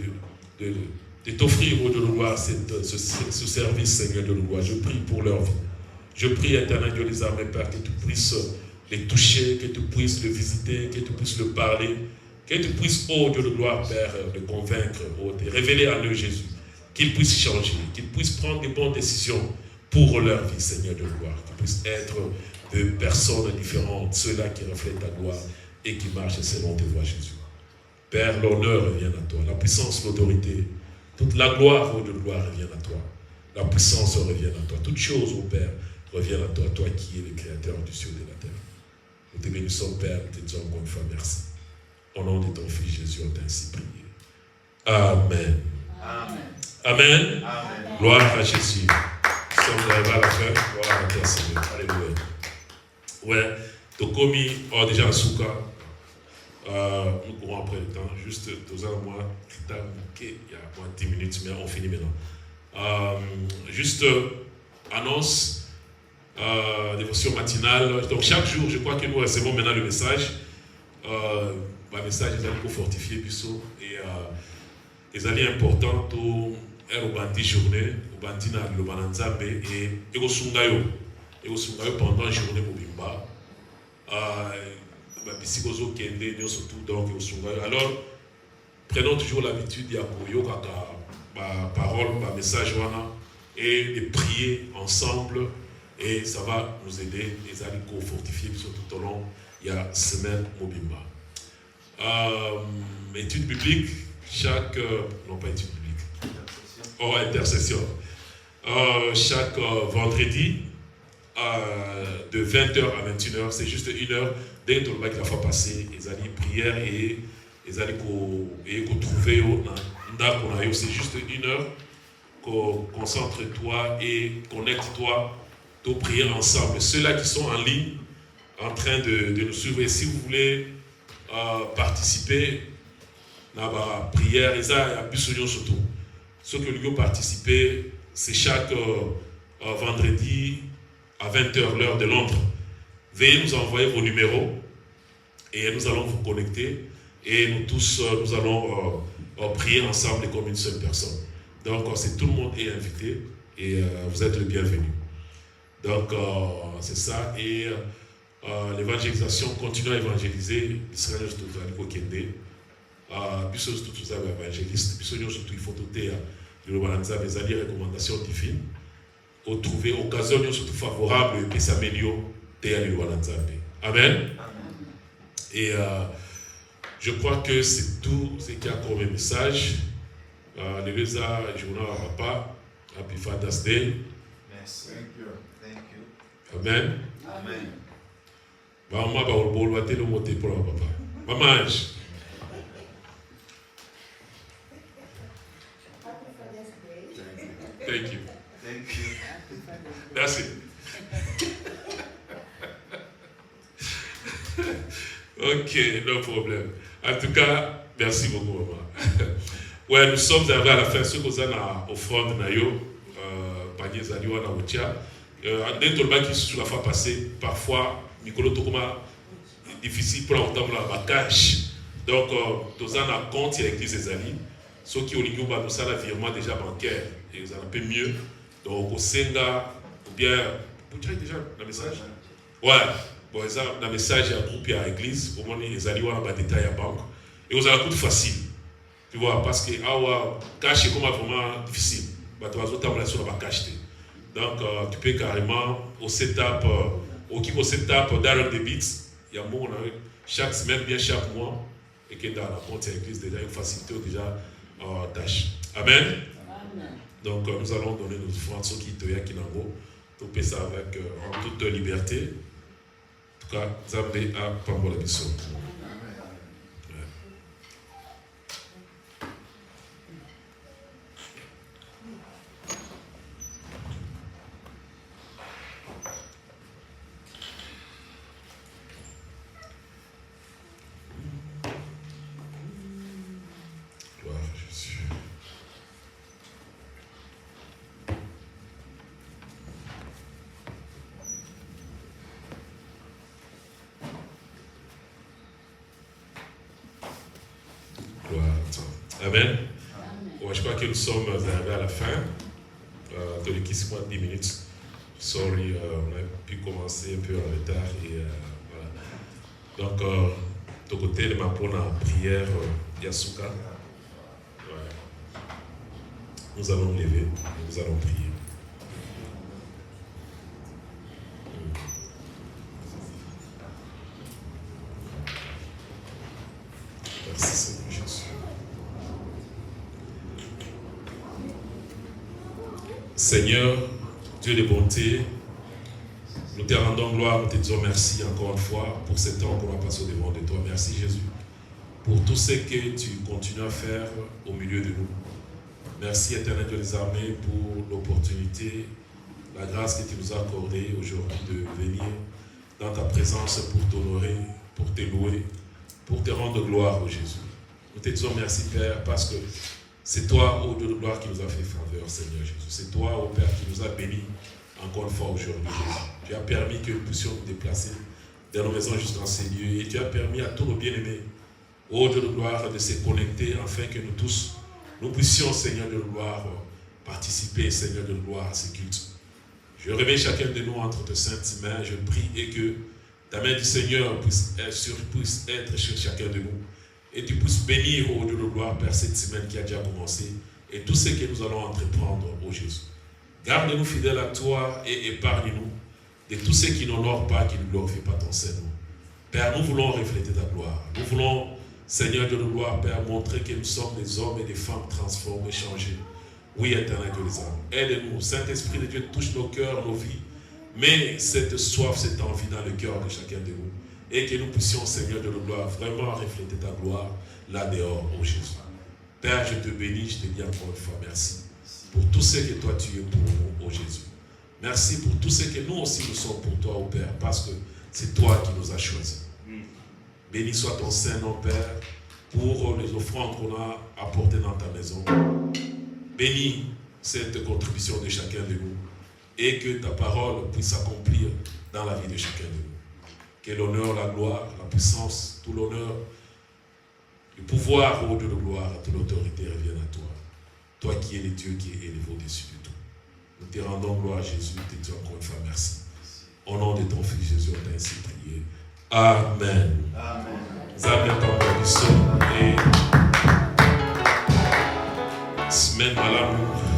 t'offrir, ô Dieu de gloire, ce service, Seigneur de gloire. Je prie pour leur vie. Je prie, éternel Dieu des armées, Père, que tu puisses les toucher, que tu puisses le visiter, que tu puisses le parler, que tu puisses, ô Dieu de gloire, Père, le convaincre, de révéler à eux Jésus, qu'ils puissent changer, qu'ils puissent prendre des bonnes décisions pour leur vie, Seigneur de gloire, qu'ils puissent être de personnes différentes, ceux-là qui reflètent ta gloire et qui marchent selon tes voies, Jésus. Père, l'honneur revient à toi, la puissance, l'autorité, toute la gloire, ô Dieu de gloire, revient à toi. La puissance revient à toi. Toutes choses, ô Père, reviennent à toi, toi qui es le créateur du ciel et de la terre. Nous te bénissons, Père, nous te disons encore une fois merci. Au nom de ton Fils Jésus, on t'a ainsi prié. Amen. Amen. Amen. Amen. Gloire à Jésus. Nous sommes arrivés à la fin. Gloire à toi, Seigneur. Alléluia. Ouais, Tokomi, déjà en Souka. Nous courons après le temps. Juste 2 ans, moi, il y a moins 10 minutes, mais on finit maintenant. Juste annonce. Dévotion matinale. Donc chaque jour, je crois que nous recevons maintenant le message. Le message est pour fortifier Bissot. Et les alliés importants, au bandi journée, au bandi na le bananzambe et au sungayo. Et au sungayo pendant la journée Mobimba. Bisikozo Kende, surtout donc au sungayo. Alors, prenons toujours l'habitude d'y accueillir la parole, le message et de prier ensemble. Et ça va nous aider, les amis, à fortifier tout au long de la semaine Mobimba. Étude biblique, non pas étude biblique, intercession. Chaque vendredi, de 20h à 21h, c'est juste 1 heure, dès que le la fois passée, les amis, prière et les amis, trouver, c'est juste 1 heure, concentre-toi et connecte-toi. De prier ensemble. Ceux-là qui sont en ligne, en train de nous suivre, et si vous voulez participer à la prière, il y a plus surtout. Ceux qui veulent participer, c'est chaque vendredi à 20h, l'heure de Londres. Veuillez nous envoyer vos numéros et nous allons vous connecter et nous tous, nous allons prier ensemble comme une seule personne. Donc, tout le monde est invité et vous êtes le bienvenu. Donc, c'est ça. Et l'évangélisation, continue à évangéliser. Israël, je te dis, Kende. Puisque tout ça, évangéliste. Puisque surtout, il faut tout le balancer des alliés recommandations divines. Au trouver occasion, surtout favorable, et s'améliorer, le balancer. Amen. Et je crois que c'est tout ce qu'il y a comme message. Les deux journal à papa. Happy Father's Day. Merci. Amen. Amen. Maman va au bol, va te le monter pour le papa. Maman. Thank you. Thank you. Merci. Ok, no problème. En tout cas, merci beaucoup, maman. Ouais, nous sommes arrivés à la fin. Ce que vous avez offrande, panier Zaliwa, na Otia. Dès que qui sur la fois passée, parfois, Nicolas Tokoma, difficile pour entendre la cache. Donc, dans un compte, il y a l'église des alliés. Ceux qui ont eu un virement déjà bancaire, ils ont un peu mieux. Donc, au Senga, ou bien, vous direz déjà le message? Ouais, bon, dans le message, il y a un groupe, il y a l'église, au moins, les alliés ont un détail à banque. Et vous avez un coup facile. Tu vois, parce que, cash est comme vraiment difficile. Tu vas avoir sur la cash. Donc, tu peux carrément, au setup, au setup direct debit, il y a un moment, chaque semaine, bien chaque mois, et que dans la compte de l'église, déjà, une facilité déjà tâche. Amen. Amen. Donc, nous allons donner nos offrandes, ceux qui toya kinango, tout peut ça avec en toute liberté. En tout cas, Zambé a Pambola Bisso. Amen. Ouais, je crois que nous sommes arrivés à la fin. De l'équipe, 10 minutes. Sorry, on a pu commencer un peu en retard. Et, voilà. Donc, de côté de ma prière, Yasuka, ouais. Nous allons lever et nous allons prier. Merci Seigneur Jésus. Seigneur, Dieu de bonté, nous te rendons gloire, nous te disons merci encore une fois pour ce temps qu'on va passer au devant de toi. Merci Jésus pour tout ce que tu continues à faire au milieu de nous. Merci Éternel Dieu des armées pour l'opportunité, la grâce que tu nous as accordée aujourd'hui de venir dans ta présence pour t'honorer, pour te louer, pour te rendre gloire, ô Jésus. Nous te disons merci Père parce que c'est toi, ô Dieu de gloire, qui nous a fait faveur, Seigneur Jésus. C'est toi, ô Père, qui nous a bénis encore une fois aujourd'hui, Jésus. Tu as permis que nous puissions nous déplacer dans nos maisons jusqu'en ces lieux et tu as permis à tous nos bien-aimés, ô Dieu de gloire, de se connecter afin que nous tous, nous puissions, Seigneur de gloire, participer, Seigneur de gloire, à ces cultes. Je remets chacun de nous entre tes saintes mains, je prie et que ta main du Seigneur puisse être sur chacun de nous. Et tu puisses bénir, ô Dieu de gloire, Père, cette semaine qui a déjà commencé et tout ce que nous allons entreprendre, ô Jésus. Garde-nous fidèles à toi et épargne-nous de tout ce qui n'honore pas, qui ne glorifie pas ton Seigneur. Père, nous voulons refléter ta gloire. Nous voulons, Seigneur Dieu de gloire, Père, montrer que nous sommes des hommes et des femmes transformés, changés. Oui, Éternel Dieu des âmes. Aide-nous. Saint-Esprit de Dieu, touche nos cœurs, nos vies. Mets cette soif, cette envie dans le cœur de chacun de nous. Et que nous puissions, Seigneur de gloire, vraiment refléter ta gloire là dehors, ô Jésus. Père, je te bénis, je te dis encore une fois merci pour tout ce que toi tu es pour nous, ô Jésus. Merci pour tout ce que nous aussi nous sommes pour toi, ô Père, parce que c'est toi qui nous as choisis. Béni soit ton Saint-Nom, Père, pour les offrandes qu'on a apportées dans ta maison. Bénis cette contribution de chacun de nous et que ta parole puisse s'accomplir dans la vie de chacun de nous. Que l'honneur, la gloire, la puissance, tout l'honneur, le pouvoir, ô Dieu de gloire, toute l'autorité reviennent à toi. Toi qui es le Dieu qui est élevé au-dessus de tout. Nous te rendons gloire, Jésus, te disons encore une fois merci. Au nom de ton Fils Jésus, on t'a ainsi prié. Amen. Amen. Amen. Et semaine à l'amour.